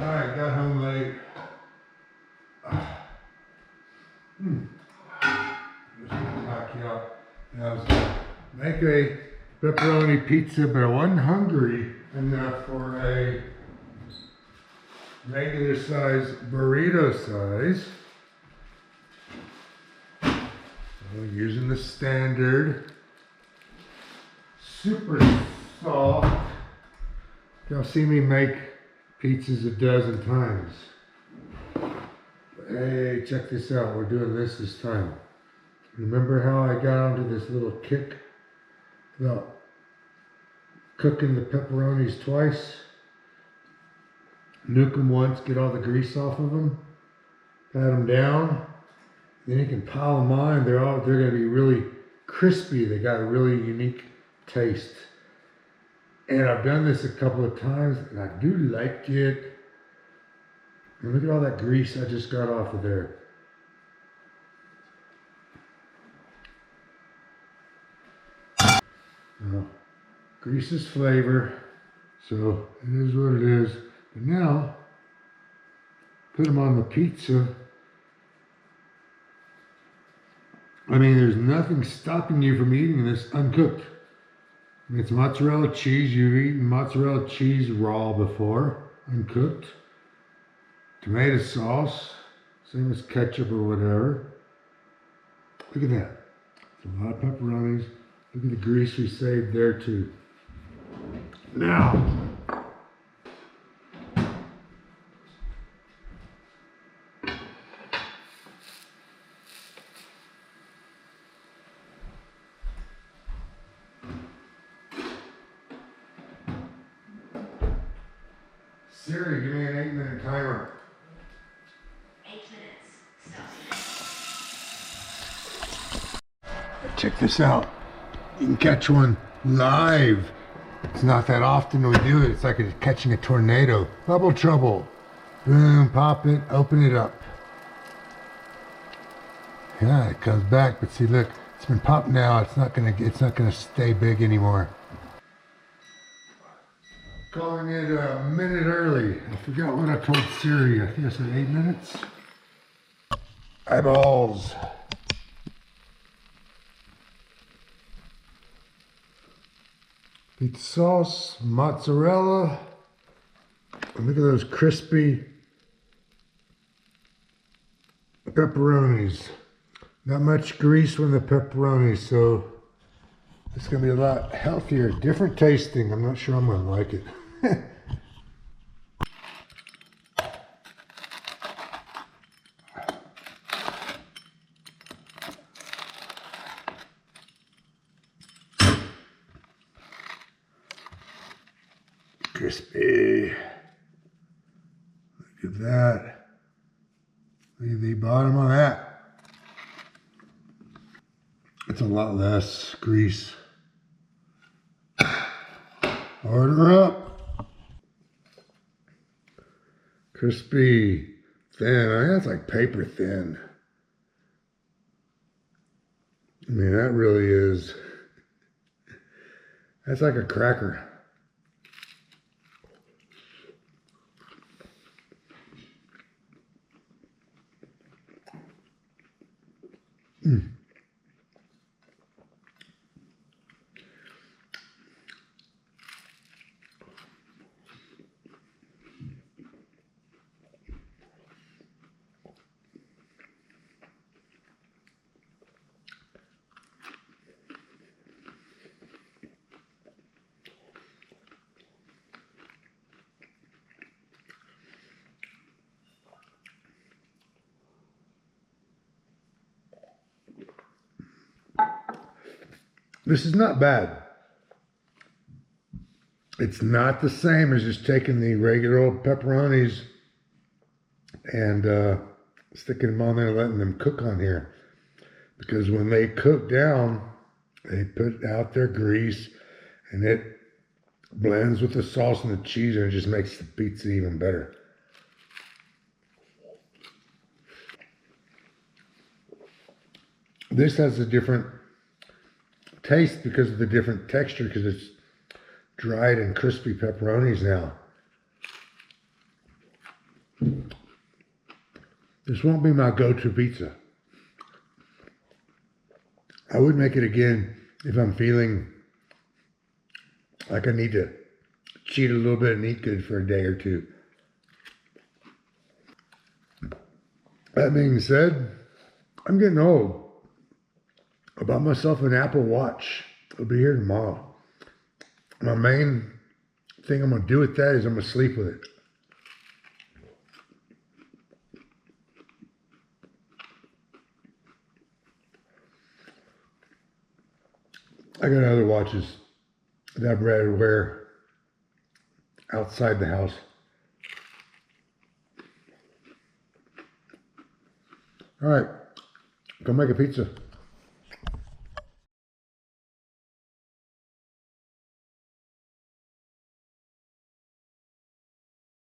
Alright, got home late. Just knock you out. Now I was gonna make a pepperoni pizza, but I wasn't hungry enough for a regular size burrito size. So using the standard super soft. Y'all see me make pizzas a dozen times. Hey, check this out. We're doing this time. Remember how I got onto this little kick about cooking the pepperonis twice? Nuke them once, get all the grease off of them, pat them down, then you can pile them on. They're gonna be really crispy. They got a really unique taste. And I've done this a couple of times and I do like it. And look at all that grease I just got off of there. Well, grease is flavor, so it is what it is. But now, put them on the pizza. I mean, there's nothing stopping you from eating this uncooked. It's mozzarella cheese. You've eaten mozzarella cheese raw before, uncooked. Tomato sauce, same as ketchup or whatever. Look at that. It's a lot of pepperonis. Look at the grease we saved there too. Now, Siri, give me an 8-minute timer. 8 minutes. Stop. Check this out. You can catch one live. It's not that often we do it. It's like catching a tornado. Bubble trouble. Boom, pop it, open it up. Yeah, it comes back, but see, look, it's been popped now. It's not gonna stay big anymore. Calling it a minute early. I forgot what I told Siri. I think I said 8 minutes. Eyeballs. Pizza sauce, mozzarella. And look at those crispy pepperonis. Not much grease on the pepperoni, so it's gonna be a lot healthier, different tasting. I'm not sure I'm gonna like it. Crispy. Look at that. Look at the bottom of that. It's a lot less grease. Order up. Crispy. Thin. I mean, that's like paper thin. I mean, that really is. That's like a cracker. Mm. This is not bad. It's not the same as just taking the regular old pepperonis and sticking them on there and letting them cook on here. Because when they cook down, they put out their grease and it blends with the sauce and the cheese and it just makes the pizza even better. This has a different taste because of the different texture, because it's dried and crispy pepperonis now. This won't be my go-to pizza. I would make it again if I'm feeling like I need to cheat a little bit and eat good for a day or two. That being said, I'm getting old. I bought myself an Apple Watch. It'll be here tomorrow. My main thing I'm going to do with that is I'm going to sleep with it. I got other watches that I'm ready to wear outside the house. All right, go make a pizza.